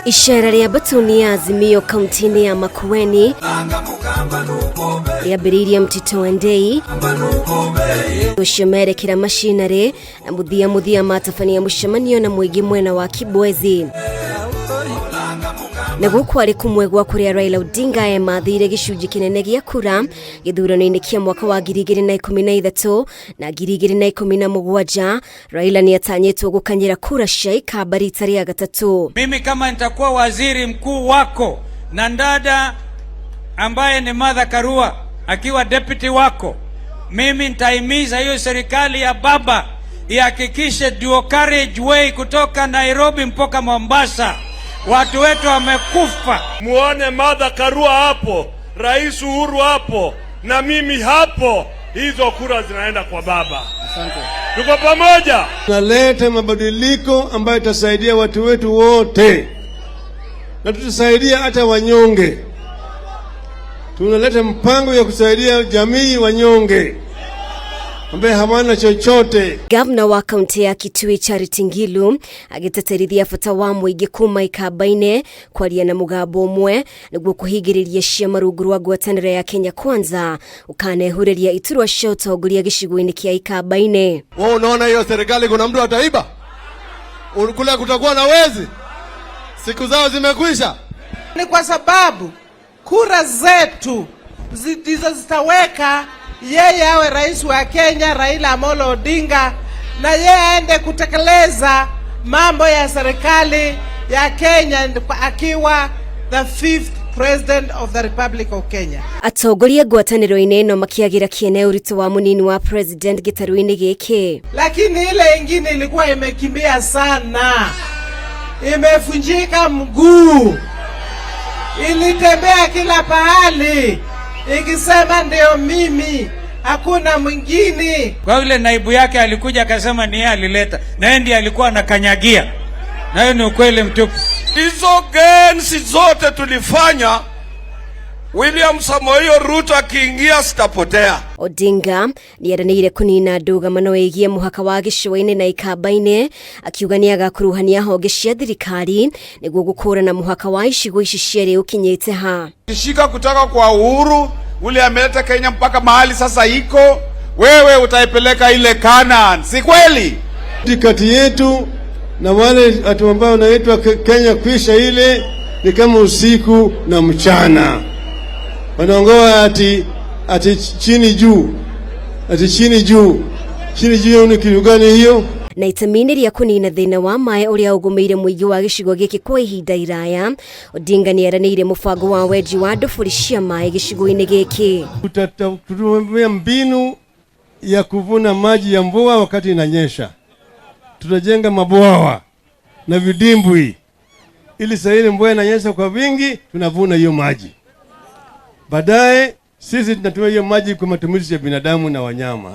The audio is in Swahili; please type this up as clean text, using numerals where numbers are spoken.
Ishara ya batoni ya Azimio kauntini ya Makueni yambĩrĩirie Mtito Endei gũcemerekera macinarĩ na muthia matabania mũcemanio na mũingĩ mwena wa Kibwezi. Na gũkũ arĩ kumwe gwa kũrĩa Raila Odinga mathire gĩcunjĩ kĩnene gĩa kura gĩthurano-inĩ kĩa mwaka wa 2013 na 2017. Raila ni atanyĩtwo gũkanyĩra kura cia ikamba rita rĩa gatatũ. Mimi kama nitakuwa waziri mkuu wako na ndada ambaye ni Martha Karua akiwa deputy wako, mimi nitaimiza hiyo serikali ya baba ihakikishe dual carriageway kutoka Nairobi mpaka Mombasa. Watu wetu wamekufa. Muone Martha Karua hapo, Rais Uhuru hapo, na mimi hapo. Hizo kura zinaenda kwa baba. Asante. Tuko pamoja. Tunaleta mabadiliko ambayo itasaidia watu wetu wote. Na tutasaidia hata wanyonge. Tunaleta mpango ya kusaidia jamii wanyonge ambaye hawana chochote. Gavana wa kaunti ya Kitui Charity Ngilu agĩteterithia bata wa mũingĩ kuma ikamba-inĩ kwaria na mũgambo ũmwe nĩguo kũhingĩrĩria ciama rungu rwa ngwatanĩro ya Kenya Kwanza ũkanehureria iturwa cia ũtongoria gĩcigo-inĩ kĩa ikamba-inĩ. Wewe unaona hiyo serikali kuna mtu ataiba? Kule kutakuwa na wezi? Siku zao zimekwisha? Ni kwa sababu kura zetu ndizo zitaweka yeye awe rais wa Kenya, Raila Amolo Odinga, na yeye aende kutekeleza mambo ya serikali ya Kenya akiwa the 5th president of the Republic of Kenya. Atongoria ngwatanĩro-inĩ ĩno makiagira kiene ũritũ wa munini wa president gĩtarũ-inĩ gĩkĩ. Lakini ile ingine ilikuwa imekimbia sana, imefunjika mguu, ilitembea kila pahali ikisema ndio mimi, hakuna mwingine. Kwa yule naibu yake alikuja akasema ni yeye alileta, na yeye ndiye alikuwa anakanyagia. Na hiyo ni ukweli mtupu. Hizo gensi zote tulifanya, William Samoei Ruto akiingia sitapotea. Odinga ni aranĩire kũnina ndũgamano ĩgiĩ mũhaka wa gĩcũa-inĩ na ikamba-inĩ, akiuga nĩ agakuruhania honge cia thirikari nĩguo gũkũrana mũhaka wa icigo ici cierĩ ũkinyĩte ha. Kishika kutoka kwa Uhuru ule ameleta Kenya mpaka mahali sasa iko, wewe utaipeleka ile Canaan, si kweli? Kati yetu na wale watu ambao wanaitwa Kenya kwisha ile ni kama usiku na mchana. Wanaongoa ati chini juu, ati chini juu. Chini juu ni kitu gani hiyo? Na itamini rĩa kũnina thĩna wa maĩ ũrĩa ũgũmĩire mũingĩ wa gĩcigo gĩkĩ kwa ihinda iraya, Odinga nĩ aranĩire mũbango wa wenji wa ndobori cia maĩ gĩcigo-inĩ gĩkĩ. Tutatumia mbinu ya kuvuna maji ya mvua wakati inanyesha. Tutajenga mabwawa na vidimbwi ili saa ile mvua inanyesha kwa wingi tunavuna hiyo maji. Baadaye sisi tunatumia hiyo maji kwa matumizi ya binadamu na wanyama.